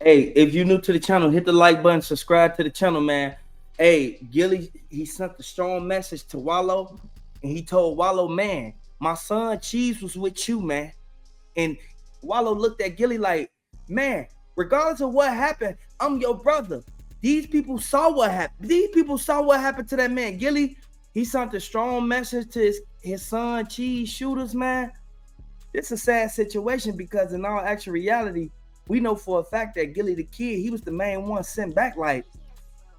Hey, if you're new to the channel, hit the like button, subscribe to the channel, man. Hey, Gillie, he sent a strong message to Wallow, and he told Wallow, man, my son Cheese was with you, man. And Wallow looked at Gillie like, man, regardless of what happened, I'm your brother. These people saw what happened. These people saw what happened to that man. Gillie, he sent a strong message to his son Cheese shooters, man. It's a sad situation because in all actual reality, we know for a fact that Gillie the kid, he was the main one sent back. Like,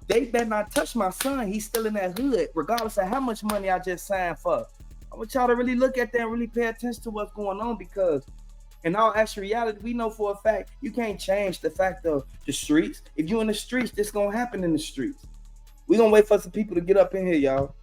they better not touch my son. He's still in that hood, regardless of how much money I just signed for. I want y'all to really look at that and really pay attention to what's going on, because in all actual reality, we know for a fact you can't change the fact of the streets. If you're in the streets, this gonna happen in the streets. We gonna wait for some people to get up in here, y'all.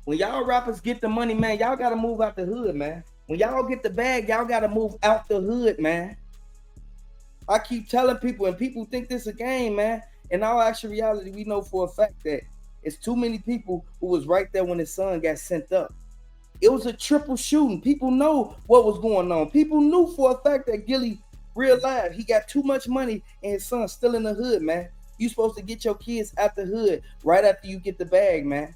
When y'all rappers get the money, man, y'all gotta move out the hood, man. When y'all get the bag, y'all gotta move out the hood, man. I keep telling people, and people think this a game, man. In all actual reality, we know for a fact that it's too many people who was right there when his son got sent up. It was a triple shooting. People know what was going on. People knew for a fact that Gillie realized he got too much money and his son's still in the hood, man. You supposed to get your kids out the hood right after you get the bag, man.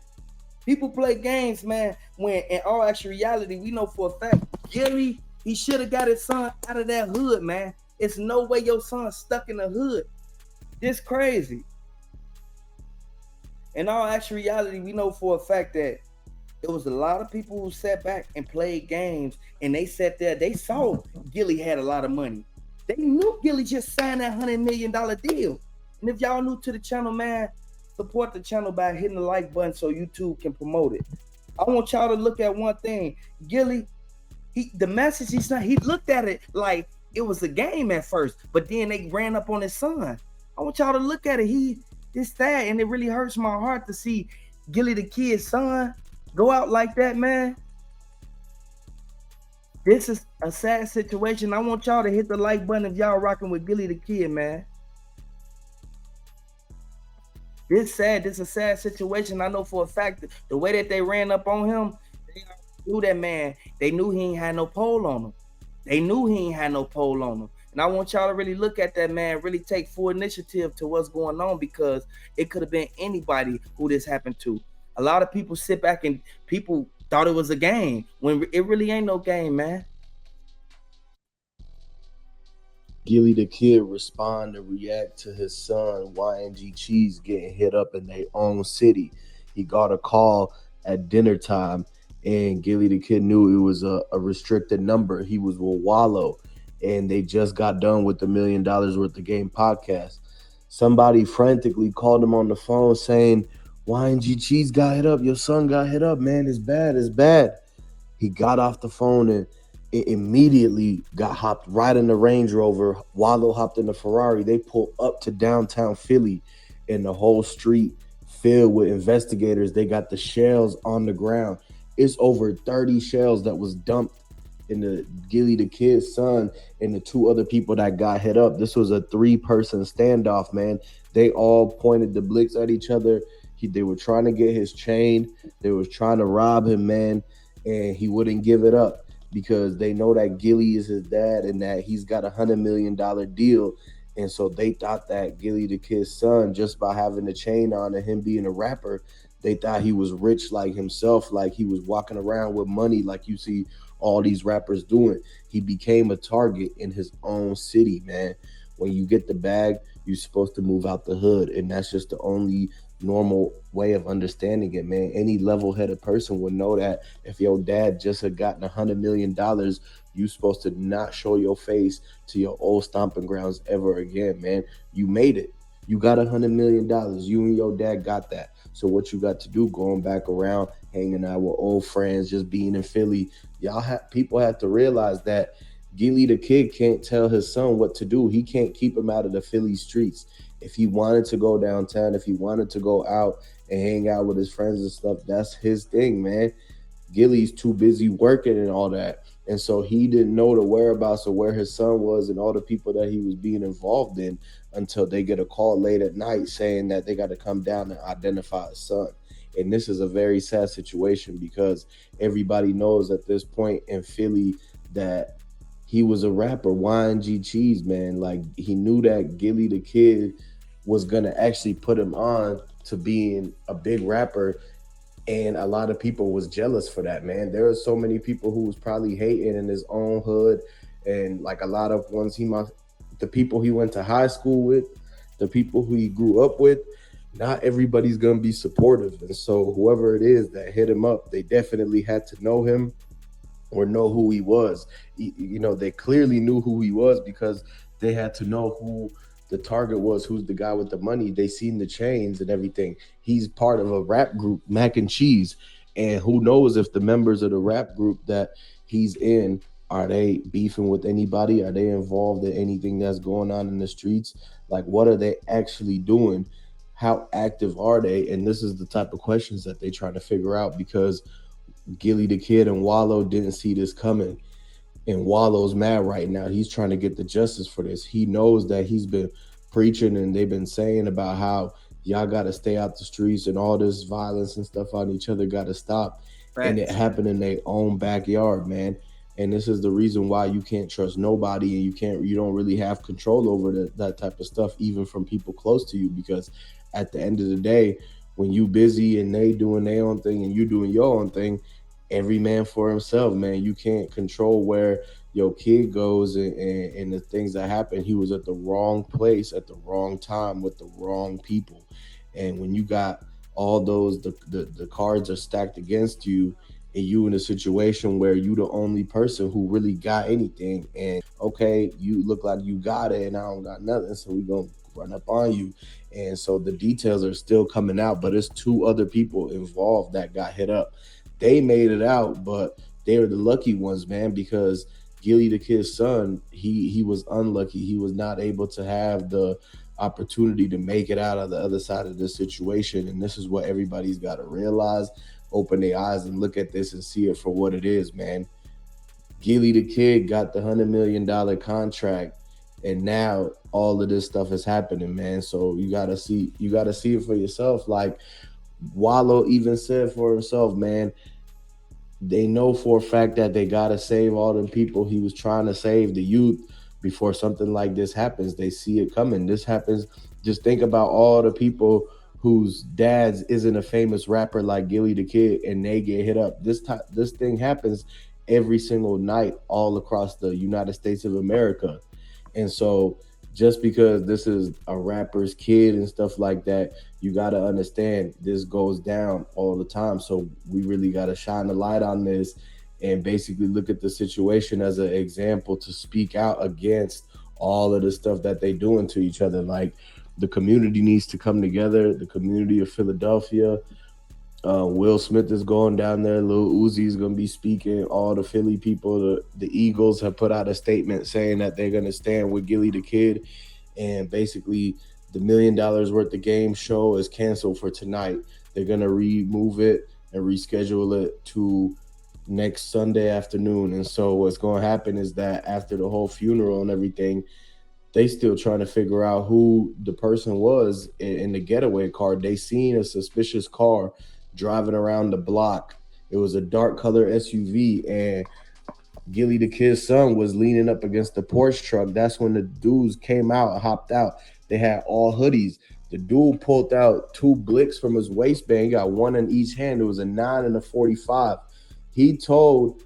People play games, man, when in all actual reality, we know for a fact, Gillie, he should have got his son out of that hood, man. It's no way your son's stuck in the hood. This crazy. In all actual reality, we know for a fact that there was a lot of people who sat back and played games, and they sat there, they saw Gillie had a lot of money. They knew Gillie just signed that $100 million deal. And if y'all new to the channel, man, support the channel by hitting the like button so YouTube can promote it. I want y'all to look at one thing. Gillie, the message he sent, he looked at it like it was a game at first, but then they ran up on his son. I want y'all to look at it. It's sad, and it really hurts my heart to see Gillie the kid's son go out like that, man. This is a sad situation. I want y'all to hit the like button if y'all rocking with Gillie the kid, man. This sad. This is a sad situation. I know for a fact that the way that they ran up on him, they knew that man. They knew he ain't had no pole on him. They knew he ain't had no pole on him. And I want y'all to really look at that, man, really take full initiative to what's going on, because it could have been anybody who this happened to. A lot of people sit back and people thought it was a game when it really ain't no game, man. Gillie the kid respond and react to his son YNG Cheese getting hit up in their own city. He got a call at dinner time, and Gillie the kid knew it was a restricted number. He was with Wallow, and they just got done with the $1 million worth of game podcast. Somebody frantically called him on the phone saying, YNG Cheese got hit up. Your son got hit up, man. It's bad. It's bad. He got off the phone and it immediately got hopped right in the Range Rover. Wallow hopped in the Ferrari. They pulled up to downtown Philly, and the whole street filled with investigators. They got the shells on the ground. It's over 30 shells that was dumped in the Gillie the kid's son and the two other people that got hit up. This was a 3-person standoff, man. They all pointed the blicks at each other. They were trying to get his chain. They was trying to rob him, man, and he wouldn't give it up, because they know that Gillie is his dad and that he's got $100 million deal. And so they thought that Gillie the kid's son, just by having the chain on and him being a rapper, they thought he was rich like himself, like he was walking around with money like you see all these rappers doing. He became a target in his own city, man. When you get the bag, you're supposed to move out the hood, and that's just the only normal way of understanding it, man. Any level-headed person would know that if your dad just had gotten $100 million, you supposed to not show your face to your old stomping grounds ever again, man. You made it. You got $100 million. You and your dad got that. So what you got to do, going back around, hanging out with old friends, just being in Philly, people have to realize that Gillie the kid can't tell his son what to do. He can't keep him out of the Philly streets. If he wanted to go downtown, if he wanted to go out and hang out with his friends and stuff, that's his thing, man. Gillie's too busy working and all that. And so he didn't know the whereabouts of where his son was and all the people that he was being involved in until they get a call late at night saying that they got to come down and identify his son. And this is a very sad situation because everybody knows at this point in Philly that he was a rapper. YNG Cheese, man. Like, he knew that Gillie the Kid was gonna actually put him on to being a big rapper, and a lot of people was jealous for that, man. There are so many people who was probably hating in his own hood, and like a lot of ones the people he went to high school with, the people who he grew up with. Not everybody's gonna be supportive, and so whoever it is that hit him up, they definitely had to know him or know who he was. You know, they clearly knew who he was because they had to know who the target was, who's the guy with the money. They seen the chains and everything. He's part of a rap group, Mac and Cheese. And who knows if the members of the rap group that he's in, are they beefing with anybody? Are they involved in anything that's going on in the streets? Like, what are they actually doing? How active are they? And this is the type of questions that they try to figure out because Gillie the Kid and Wallow didn't see this coming. And Wallow's mad right now. He's trying to get the justice for this. He knows that he's been preaching and they've been saying about how y'all got to stay out the streets and all this violence and stuff on each other got to stop. And it Facts. happened in their own backyard, man. And this is the reason why you can't trust nobody and you don't really have control over that type of stuff, even from people close to you, because at the end of the day, when you busy and they doing their own thing and you doing your own thing, every man for himself, man. You can't control where your kid goes and the things that happen. He was at the wrong place at the wrong time with the wrong people. And when you got all those, the cards are stacked against you, and you in a situation where you the only person who really got anything, and okay, you look like you got it and I don't got nothing, so we gonna run up on you. And so the details are still coming out, but it's two other people involved that got hit up. They made it out, but they were the lucky ones, man, because Gillie the Kid's son, he was unlucky. He was not able to have the opportunity to make it out of the other side of this situation. And this is what everybody's got to realize, open their eyes and look at this and see it for what it is, man. Gillie the Kid got the $100 million contract, and now all of this stuff is happening, man. So you gotta see it for yourself. Like, Wallow even said for himself, man, they know for a fact that they gotta save all the people he was trying to save, the youth, before something like this happens. They see it coming. This happens. Just think about all the people whose dads isn't a famous rapper like Gillie the Kid, and they get hit up. This thing happens every single night all across the United States of America. And so just because this is a rapper's kid and stuff like that, you got to understand this goes down all the time. So we really got to shine the light on this and basically look at the situation as an example to speak out against all of the stuff that they doing to each other. Like, the community needs to come together. The community of Philadelphia. Will Smith is going down there. Lil Uzi is going to be speaking. All the Philly people, the Eagles have put out a statement saying that they're going to stand with Gillie the Kid. And basically, the $1 million worth of game show is canceled for tonight. They're going to remove it and reschedule it to next Sunday afternoon. And so what's going to happen is that after the whole funeral and everything, they still trying to figure out who the person was in the getaway car. They seen a suspicious car driving around the block. It was a dark color SUV, and Gillie the Kid's son was leaning up against the Porsche truck. That's when the dudes came out, hopped out. They had all hoodies. The dude pulled out two Blicks from his waistband. He got one in each hand. It was a 9 and a 45. He told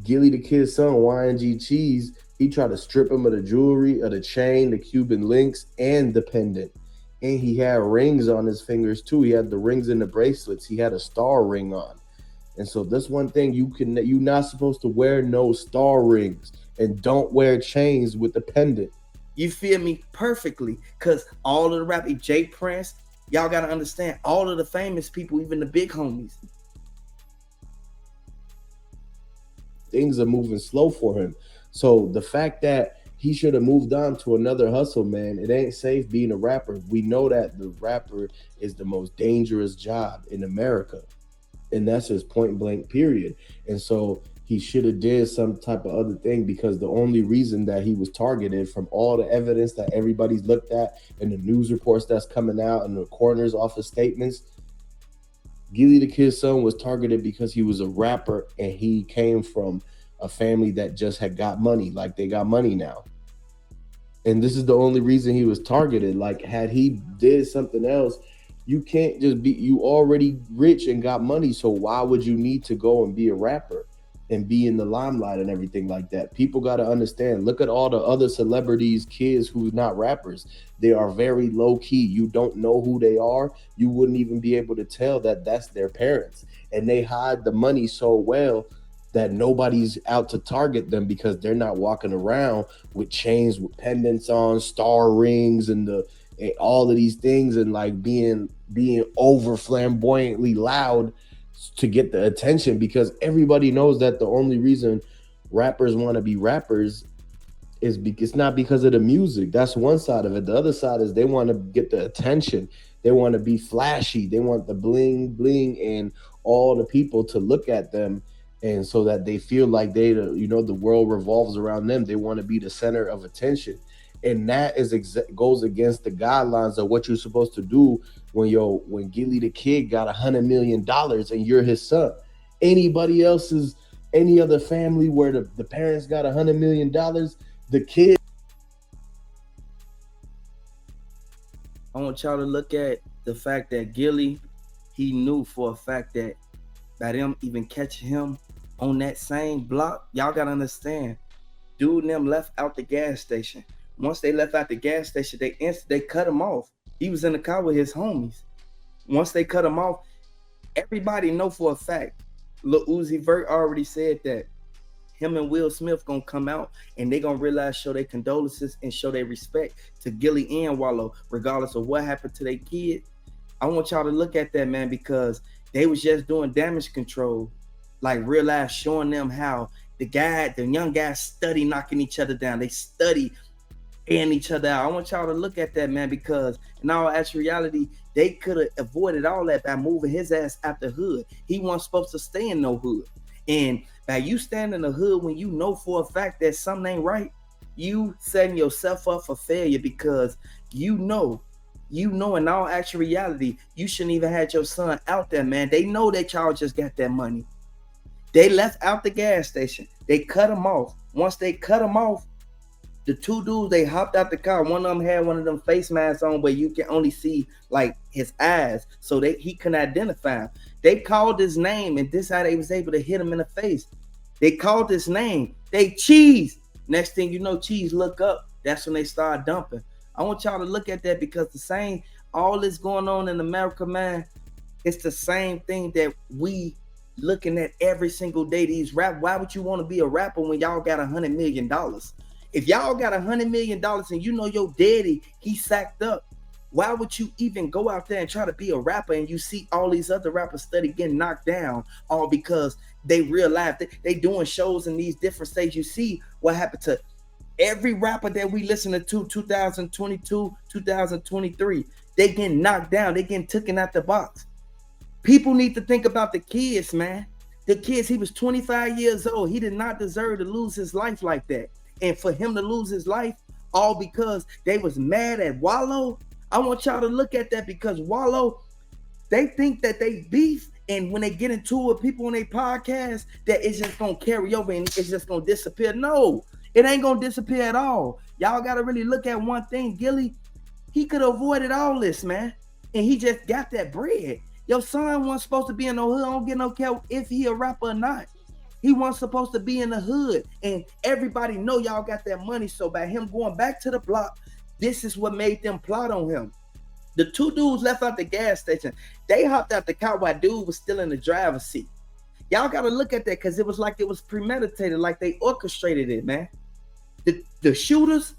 Gillie the Kid's son, YNG Cheese, he tried to strip him of the jewelry, of the chain, the Cuban links, and the pendant. And he had rings on his fingers too. He had the rings and the bracelets. He had a star ring on. And so this one thing, you're not supposed to wear no star rings, and don't wear chains with the pendant. You feel me perfectly? Cause all of the rapping, Jay Prince, y'all gotta understand, all of the famous people, even the big homies. Things are moving slow for him. So the fact that he should have moved on to another hustle, man, it ain't safe being a rapper. We know that the rapper is the most dangerous job in America. And that's his point blank period. And so he should have did some type of other thing, because the only reason that he was targeted, from all the evidence that everybody's looked at and the news reports that's coming out and the coroner's office statements, Gillie the Kid's son was targeted because he was a rapper and he came from a family that just had got money, like they got money now. And this is the only reason he was targeted. Like, had he did something else, you can't just be, you already rich and got money, so why would you need to go and be a rapper and be in the limelight and everything like that? People got to understand, look at all the other celebrities, kids who's not rappers. They are very low key. You don't know who they are. You wouldn't even be able to tell that that's their parents, and they hide the money so well that nobody's out to target them, because they're not walking around with chains with pendants on, star rings, and all of these things, and like being over flamboyantly loud to get the attention, because everybody knows that the only reason rappers want to be rappers is it's not because of the music. That's one side of it. The other side is they want to get the attention. They want to be flashy. They want the bling bling and all the people to look at them, and so that they feel like the world revolves around them. They want to be the center of attention, and that is goes against the guidelines of what you're supposed to do when Gillie the Kid got $100 million and you're his son. Anybody else's, any other family where the parents got $100 million, the kid. I want y'all to look at the fact that Gillie, he knew for a fact that by them even catching him on that same block, y'all gotta understand, dude and them left out the gas station. Once they left out the gas station, they cut him off. He was in the car with his homies. Once they cut him off, everybody know for a fact, Lil Uzi Vert already said that him and Will Smith gonna come out and they gonna realize, show their condolences and show their respect to Gillie and Wallow, regardless of what happened to their kid. I want y'all to look at that, man, because they was just doing damage control, like real life, showing them how the young guys study knocking each other down. They study and each other out. I want y'all to look at that, man, because in all actual reality, they could have avoided all that by moving his ass out the hood. He wasn't supposed to stay in no hood. And by you standing in the hood when you know for a fact that something ain't right, you setting yourself up for failure, because you know in all actual reality, you shouldn't even had your son out there, man. They know that y'all just got that money. They left out the gas station. They cut him off. Once they cut him off, the two dudes, they hopped out the car. One of them had one of them face masks on where you can only see like his eyes, so he couldn't identify him. They called his name, and this how they was able to hit him in the face. They called his name. They Cheese. Next thing you know, Cheese look up. That's when they start dumping. I want y'all to look at that, because all this going on in America, man, it's the same thing that we looking at every single day. These why would you want to be a rapper when y'all got $100 million? If y'all got $100 million and you know your daddy, he sacked up, why would you even go out there and try to be a rapper, and you see all these other rappers study getting knocked down, all because they realize that they doing shows in these different states? You see what happened to every rapper that we listen to 2022, 2023. They getting knocked down. They getting taken out the box. People need to think about the kids, man. The kids, he was 25 years old. He did not deserve to lose his life like that. And for him to lose his life, all because they was mad at Wallow. I want y'all to look at that, because Wallow, they think that they beef, and when they get into it with people on their podcast, that it's just gonna carry over and it's just gonna disappear. No, it ain't gonna disappear at all. Y'all gotta really look at one thing. Gillie, he could have avoided all this, man, and he just got that bread. Your son wasn't supposed to be in no hood. I don't get no care if he a rapper or not. He wasn't supposed to be in the hood, and everybody know y'all got that money. So by him going back to the block, this is what made them plot on him. The two dudes left out the gas station. They hopped out the car while dude was still in the driver's seat. Y'all got to look at that, because it was like it was premeditated, like they orchestrated it, man. The shooters,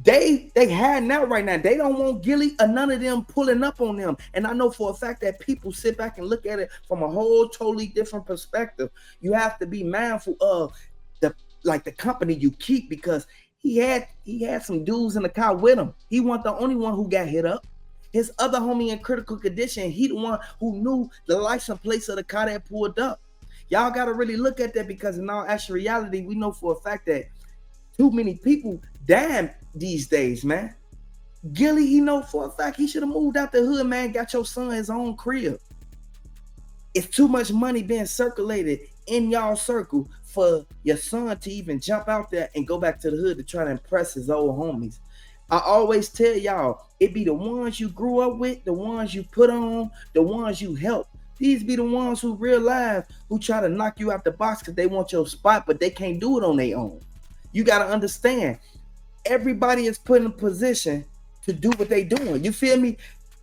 they hiding out right now. They don't want Gillie or none of them pulling up on them. And I know for a fact that people sit back and look at it from a whole totally different perspective. You have to be mindful of the company you keep, because he had some dudes in the car with him. He wasn't the only one who got hit up. His other homie in critical condition, he the one who knew the license plates of the car that pulled up. Y'all gotta really look at that, because in all actual reality, we know for a fact that too many people dying these days, man. Gillie, he know for a fact he should have moved out the hood, man. Got your son his own crib. It's too much money being circulated in y'all circle for your son to even jump out there and go back to the hood to try to impress his old homies. I always tell y'all, it be the ones you grew up with, the ones you put on, the ones you help. These be the ones who real life, who try to knock you out the box because they want your spot, but they can't do it on their own. You got to understand, everybody is put in a position to do what they doing. You feel me?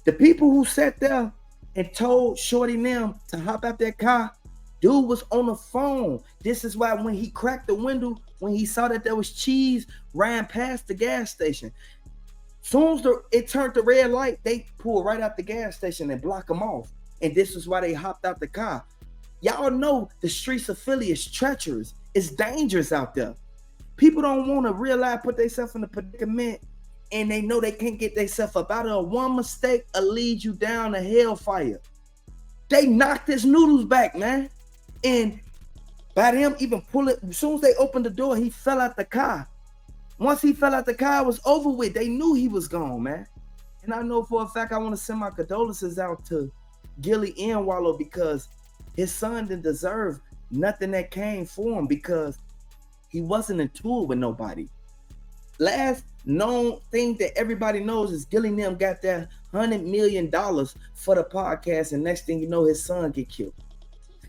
The people who sat there and told Shorty and them to hop out that car, dude was on the phone. This is why when he cracked the window, when he saw that there was cheese, ran past the gas station. Soon as it turned the red light, they pulled right out the gas station and block them off. And this is why they hopped out the car. Y'all know the streets of Philly is treacherous. It's dangerous out there. People don't want to realize, put themselves in a predicament, and they know they can't get themselves up out of it. One mistake will lead you down to hellfire. They knocked his noodles back, man. And by them even pull it, as soon as they opened the door, he fell out the car. Once he fell out the car, it was over with. They knew he was gone, man. And I know for a fact I want to send my condolences out to Gillie and Wallow, because his son didn't deserve nothing that came for him, because he wasn't in tour with nobody. Last known thing that everybody knows is Gillie and them got that $100 million for the podcast, and next thing you know, his son get killed.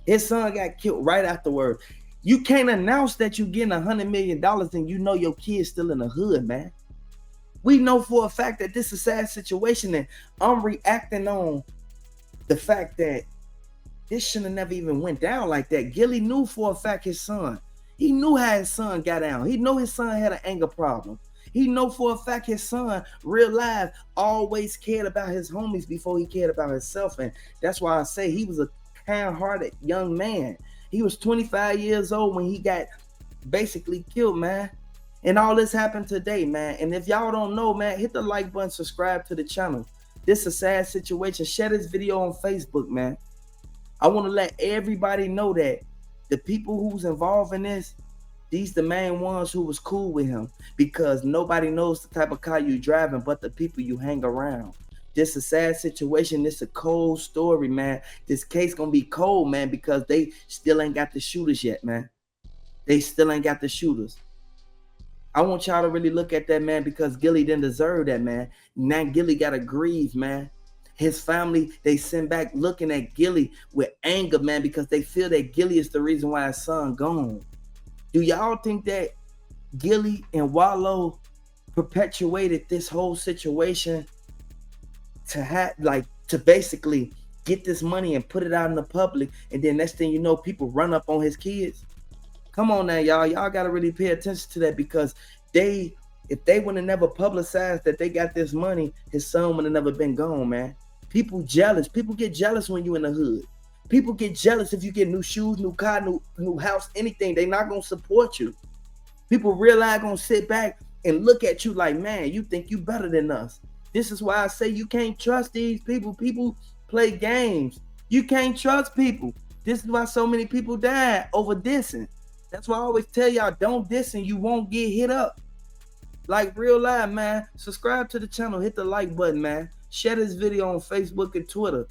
His son got killed right afterward. You can't announce that you're getting $100 million and you know your kid's still in the hood, man. We know for a fact that this is a sad situation, and I'm reacting on the fact that this should have never even went down like that. Gillie knew for a fact his son. He knew how his son got down. He knew his son had an anger problem. He know for a fact his son, real life, always cared about his homies before he cared about himself. And that's why I say he was a kind-hearted young man. He was 25 years old when he got basically killed, man. And all this happened today, man. And if y'all don't know, man, hit the like button, subscribe to the channel. This is a sad situation. Share this video on Facebook, man. I want to let everybody know that the people who's involved in this, these the main ones who was cool with him, because nobody knows the type of car you driving but the people you hang around. This is a sad situation. This is a cold story, man. This case gonna be cold, man, because they still ain't got the shooters yet, man. They still ain't got the shooters. I want y'all to really look at that, man, because Gillie didn't deserve that, man. Now Gillie gotta grieve, man. His family, they send back looking at Gillie with anger, man, because they feel that Gillie is the reason why his son gone. Do y'all think that Gillie and Wallow perpetuated this whole situation to have, like, to basically get this money and put it out in the public, and then next thing you know, people run up on his kids? Come on now, y'all. Y'all gotta really pay attention to that, because if they would have never publicized that they got this money, his son would have never been gone, man. People jealous. People get jealous when you in the hood. People get jealous if you get new shoes, new car, new house, anything. They not gonna support you. People realize gonna sit back and look at you like, man, you think you better than us. This is why I say you can't trust these people. People play games. You can't trust people. This is why so many people died over dissing. That's why I always tell y'all, don't diss and you won't get hit up. Like real life, man. Subscribe to the channel. Hit the like button, man. Share this video on Facebook and Twitter.